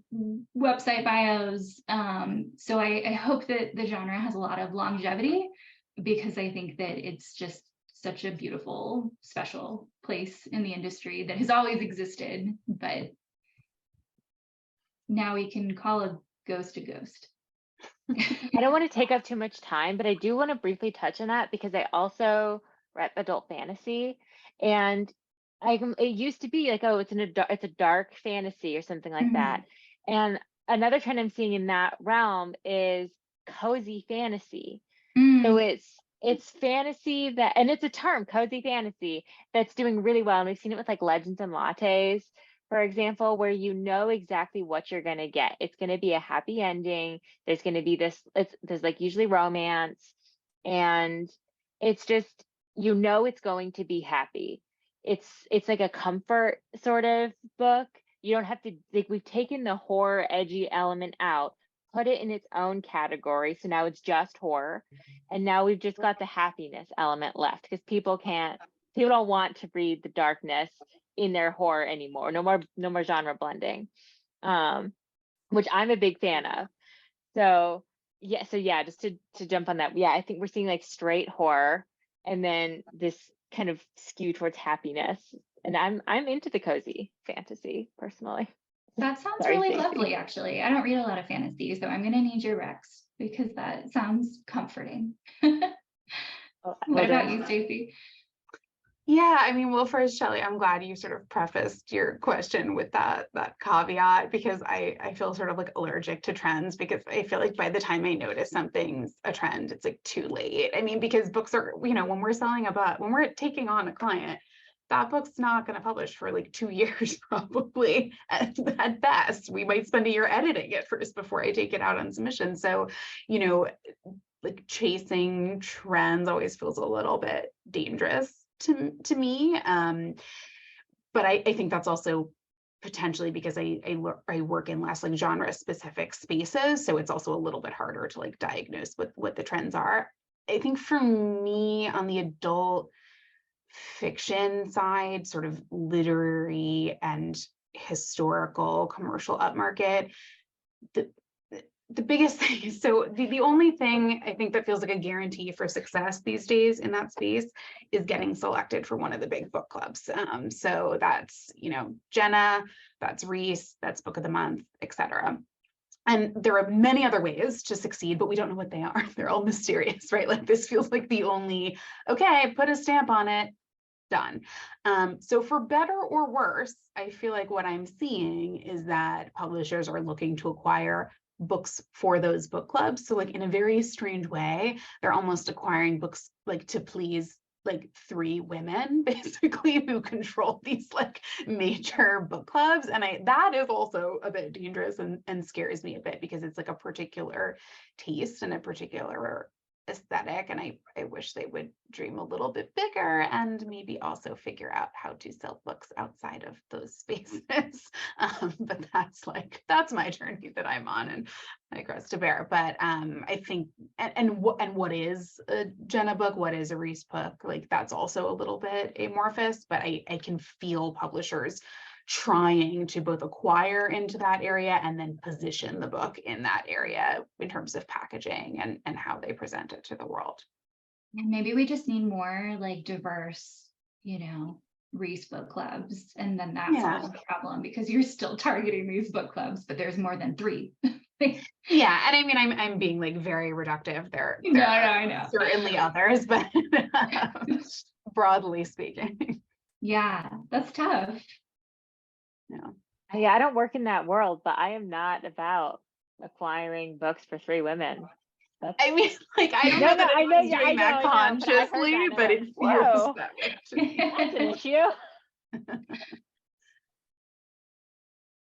website bios. So I hope that the genre has a lot of longevity, because I think that it's just such a beautiful, special place in the industry that has always existed, but now we can call a ghost a ghost. I don't want to take up too much time, but I do want to briefly touch on that because I also rep adult fantasy. And it used to be like, oh, it's a dark fantasy or something like that. Mhm. And another trend I'm seeing in that realm is cozy fantasy. So Mm. it's fantasy that, and it's a term, cozy fantasy, that's doing really well. And we've seen it with like Legends and Lattes, for example, where you know exactly what you're gonna get. It's gonna be a happy ending. There's gonna be there's like usually romance, and it's just, you know, it's going to be happy. It's like a comfort sort of book. You don't have to, like, we've taken the horror edgy element out, put it in its own category. So now it's just horror. And now we've just got the happiness element left because people don't want to read the darkness in their horror anymore. No more genre blending. Which I'm a big fan of. So yeah, just to jump on that. Yeah, I think we're seeing like straight horror and then this kind of skew towards happiness. And I'm into the cozy fantasy personally. That sounds Sorry, really Stacey. lovely, actually. I don't read a lot of fantasy, so I'm going to need your Rex because that sounds comforting. What about you, Stacey? Yeah, I mean, well, first, Shelley, I'm glad you sort of prefaced your question with that caveat, because I feel sort of like allergic to trends, because I feel like by the time I notice something's a trend, it's like too late. I mean, because books are, you know, when we're selling a book, when we're taking on a client, that book's not going to publish for like 2 years, probably at best. We might spend a year editing it first before I take it out on submission. So, you know, like chasing trends always feels a little bit dangerous to me. But I think that's also potentially because I work in less like genre specific spaces. So it's also a little bit harder to like diagnose what the trends are. I think for me on the adult fiction side, sort of literary and historical commercial upmarket, the biggest thing, so the only thing I think that feels like a guarantee for success these days in that space is getting selected for one of the big book clubs. So that's, you know, Jenna, that's Reese, that's Book of the Month, etc. And there are many other ways to succeed, but we don't know what they are. They're all mysterious, right? Like this feels like the only, okay, put a stamp on it, done. So for better or worse, I feel like what I'm seeing is that publishers are looking to acquire books for those book clubs. So like in a very strange way, they're almost acquiring books like to please like 3 women basically who control these like major book clubs. And that is also a bit dangerous and scares me a bit, because it's like a particular taste and a particular aesthetic, and I wish they would dream a little bit bigger and maybe also figure out how to sell books outside of those spaces. But that's my journey that I'm on, and I cross to bear. But I think and what is a Jenna book, what is a Reese book, like that's also a little bit amorphous, but I can feel publishers trying to both acquire into that area and then position the book in that area in terms of packaging and how they present it to the world. And maybe we just need more like diverse, you know, Reese book clubs, and then that solves the problem, because you're still targeting these book clubs, but there's more than 3. Yeah, and I mean, I'm being like very reductive there. No, I know. Certainly others, but broadly speaking. Yeah, that's tough. Yeah, I don't work in that world, but I am not about acquiring books for 3 women. I mean, like, I don't know that anyone's doing that consciously, but it feels that way. That's an issue.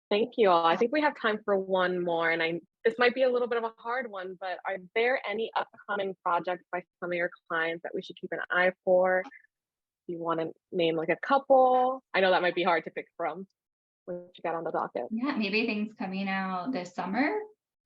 Thank you all. I think we have time for one more, and this might be a little bit of a hard one, but are there any upcoming projects by some of your clients that we should keep an eye for? Do you want to name like a couple? I know that might be hard to pick from. What you got on the docket? Yeah, maybe things coming out this summer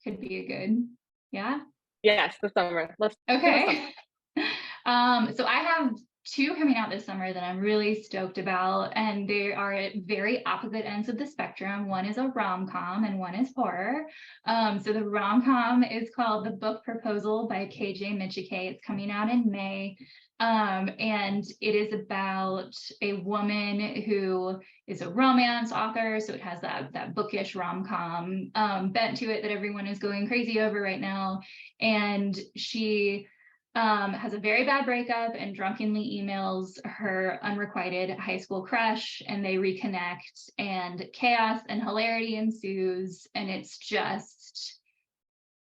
could be a good, yeah. Yes, the summer. Okay. So I have 2 coming out this summer that I'm really stoked about, and they are at very opposite ends of the spectrum. One is a rom-com and one is horror. So the rom-com is called The Book Proposal by KJ Michike. It's coming out in May. And it is about a woman who is a romance author. So it has that bookish rom-com bent to it that everyone is going crazy over right now. And she has a very bad breakup and drunkenly emails her unrequited high school crush, and they reconnect, and chaos and hilarity ensues. And it's just,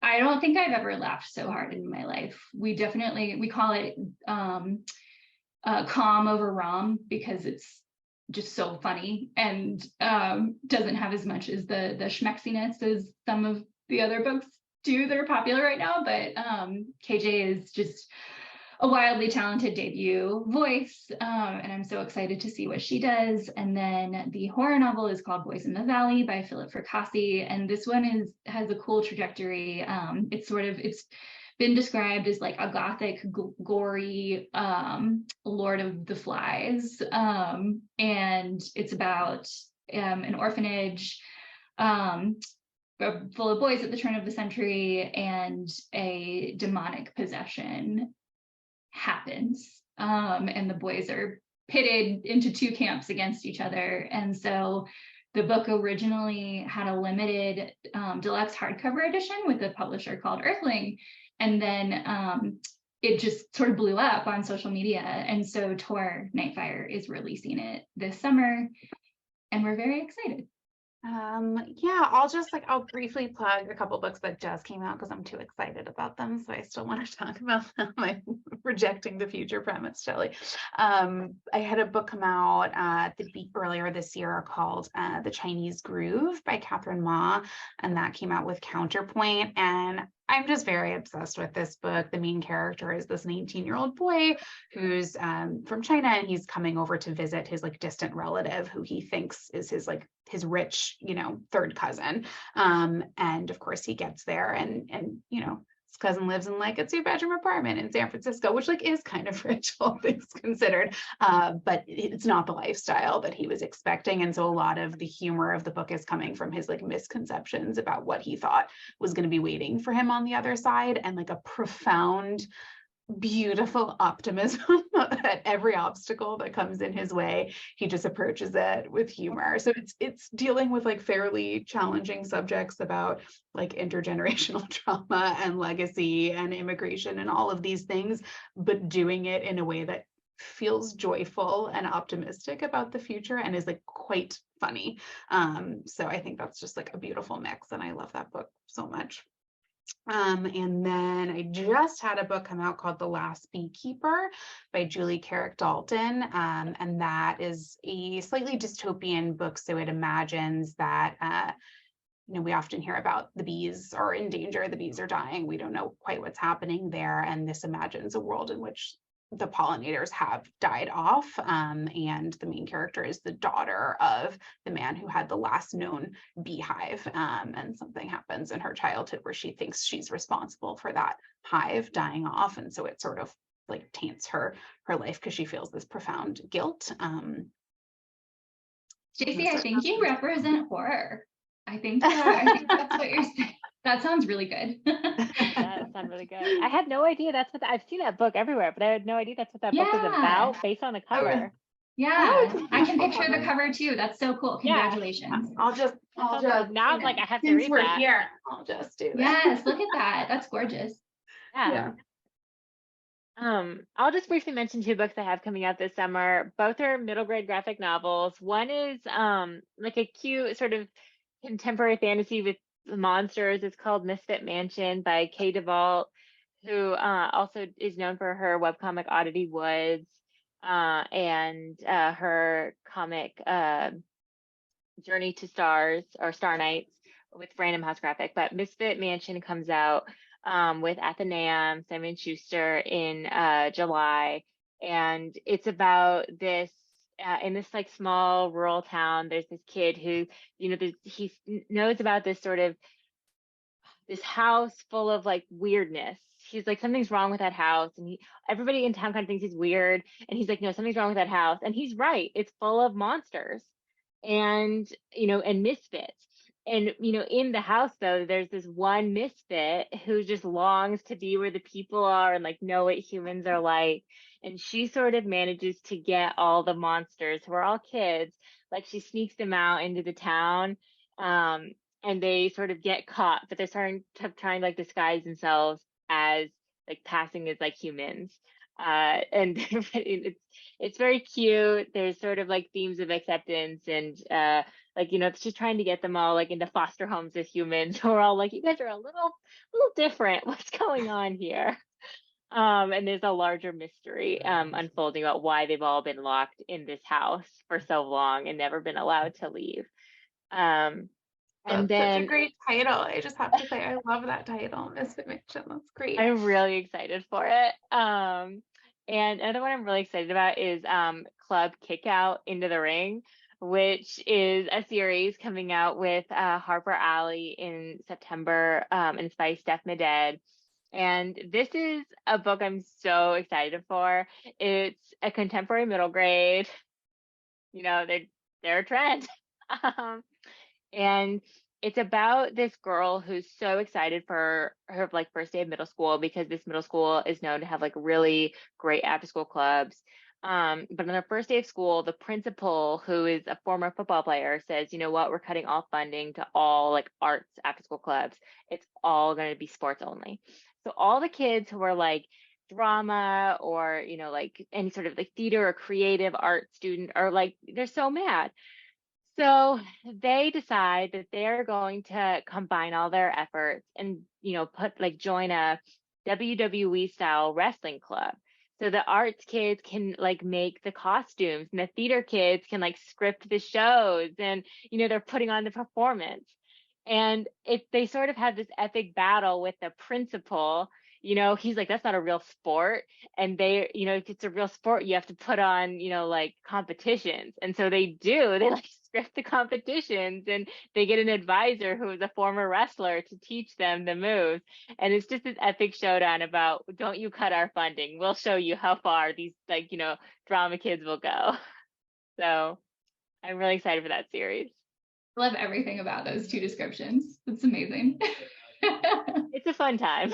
I don't think I've ever laughed so hard in my life. We call it calm over rom, because it's just so funny, and doesn't have as much as the schmexiness as some of the other books do that are popular right now. But KJ is just a wildly talented debut voice, and I'm so excited to see what she does. And then the horror novel is called Boys in the Valley by Philip Fracassi, and this one has a cool trajectory. It's been described as like a gothic, gory Lord of the Flies, and it's about an orphanage full of boys at the turn of the century, and a demonic possession happens, and the boys are pitted into two camps against each other. And so the book originally had a limited deluxe hardcover edition with a publisher called Earthling, and then it just sort of blew up on social media, and so Tor Nightfire is releasing it this summer, and we're very excited. Yeah, I'll briefly plug a couple books that just came out because I'm too excited about them, so I still want to talk about them. I'm rejecting the future premise, Shelley. I had a book come out earlier this year called The Chinese Groove by Catherine Ma, and that came out with Counterpoint, and I'm just very obsessed with this book. The main character is this 19-year-old boy who's from China, and he's coming over to visit his like distant relative who he thinks is his rich, third cousin. And of course he gets there, and his cousin lives in like a 2-bedroom apartment in San Francisco, which like is kind of rich, all things considered, but it's not the lifestyle that he was expecting. And so a lot of the humor of the book is coming from his like misconceptions about what he thought was going to be waiting for him on the other side, and like a profound, beautiful optimism at every obstacle that comes in his way. He just approaches it with humor. So it's dealing with like fairly challenging subjects about like intergenerational trauma and legacy and immigration and all of these things, but doing it in a way that feels joyful and optimistic about the future and is like quite funny. So I think that's just like a beautiful mix, and I love that book so much. And then I just had a book come out called The Last Beekeeper by Julie Carrick Dalton, and that is a slightly dystopian book. So it imagines that we often hear about the bees are in danger, the bees are dying, we don't know quite what's happening there, and this imagines a world in which the pollinators have died off, and the main character is the daughter of the man who had the last known beehive, and something happens in her childhood where she thinks she's responsible for that hive dying off, and so it sort of like taints her life because she feels this profound guilt. Stacey, I think you represent horror. I think that's what you're saying. That sounds really good. That sounds really good. I had no idea that's what I've seen that book everywhere, but I had no idea that's what that book was about based on the cover. Yeah, I can picture the cover too. That's so cool. Congratulations. Yeah. I'll just now I'm like, I have to read that. Here, I'll just do that. Yes, look at that. That's gorgeous. Yeah. I'll just briefly mention 2 books I have coming out this summer. Both are middle grade graphic novels. One is like a cute sort of contemporary fantasy with monsters. It's called Misfit Mansion by Kay DeVault, who also is known for her webcomic Oddity Woods, and her comic Journey to Stars or Star Nights with Random House Graphic. But Misfit Mansion comes out with Attn, Simon Schuster in July, and it's about this in this like small rural town. There's this kid who, he knows about this sort of this house full of like weirdness. He's like, something's wrong with that house, and everybody in town kind of thinks he's weird, and he's like, no, something's wrong with that house, and he's right. It's full of monsters and and misfits. And in the house though, there's this one misfit who just longs to be where the people are and like know what humans are like. And she sort of manages to get all the monsters, who are all kids, like she sneaks them out into the town, and they sort of get caught, but they're trying to like disguise themselves as like passing as like humans. And it's very cute. There's sort of like themes of acceptance and like, you know, it's just trying to get them all like into foster homes as humans. We're all like, you guys are a little different. What's going on here? And there's a larger mystery unfolding about why they've all been locked in this house for so long and never been allowed to leave. And That's then such a great title. I just have to say, I love that title, Misfit Mansion. That's great. I'm really excited for it. And another one I'm really excited about is Club Kickout Into the Ring, which is a series coming out with Harper Alley in September, and it's by Steph Meded. And this is a book I'm so excited for. It's a contemporary middle grade. You know, they're a trend. And it's about this girl who's so excited for her like first day of middle school because this middle school is known to have like really great after school clubs. But on her first day of school, the principal, who is a former football player, says, you know what, we're cutting all funding to all like arts after school clubs. It's all going to be sports only. So all the kids who are like drama or, you know, like any sort of like theater or creative art student are like, they're so mad. So they decide that they're going to combine all their efforts and, you know, join a WWE style wrestling club. So the arts kids can like make the costumes and the theater kids can like script the shows and, you know, they're putting on the performance. And they sort of have this epic battle with the principal. You know, he's like, that's not a real sport. And they, you know, if it's a real sport, you have to put on, you know, like competitions. And so they like script the competitions and they get an advisor who is a former wrestler to teach them the moves. And it's just this epic showdown about, don't you cut our funding. We'll show you how far these like, you know, drama kids will go. So I'm really excited for that series. I love everything about those two descriptions. It's amazing. It's a fun time.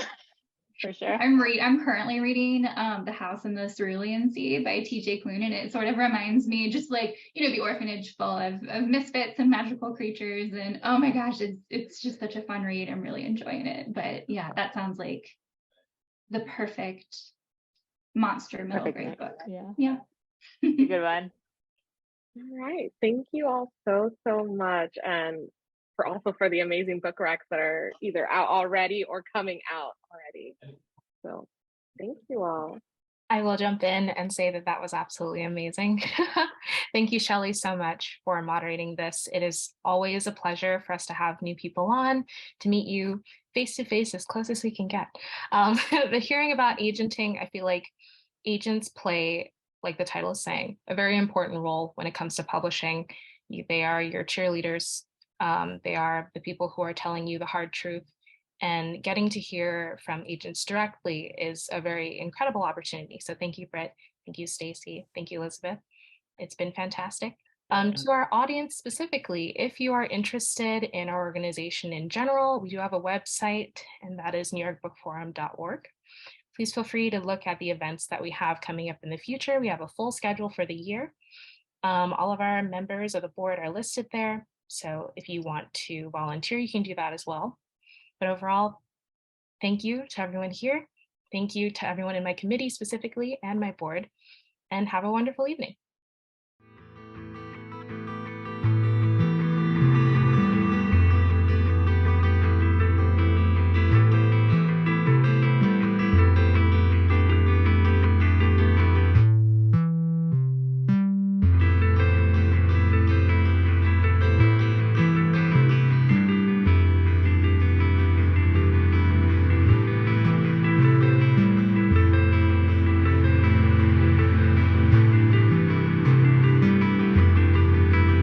For sure. I'm currently reading The House in the Cerulean Sea by T.J. Klune, and it sort of reminds me just like, you know, the orphanage full of misfits and magical creatures, and oh my gosh, it's just such a fun read. I'm really enjoying it. But yeah, that sounds like the perfect monster middle grade book. Yeah. A good one. All right. Thank you all so much. And for the amazing book recs that are either out already or coming out already. So thank you all. I will jump in and say that that was absolutely amazing. Thank you, Shelly, so much for moderating this. It is always a pleasure for us to have new people on, to meet you face to face as close as we can get. The hearing about agenting, I feel like agents play, like the title is saying, a very important role when it comes to publishing. They are your cheerleaders. They are the people who are telling you the hard truth, and getting to hear from agents directly is a very incredible opportunity. So thank you, Britt. Thank you, Stacy. Thank you, Elizabeth. It's been fantastic. To our audience specifically, if you are interested in our organization in general, we do have a website, and that is newyorkbookforum.org. Please feel free to look at the events that we have coming up in the future. We have a full schedule for the year. All of our members of the board are listed there. So if you want to volunteer, you can do that as well. But overall, thank you to everyone here. Thank you to everyone in my committee specifically and my board, and have a wonderful evening.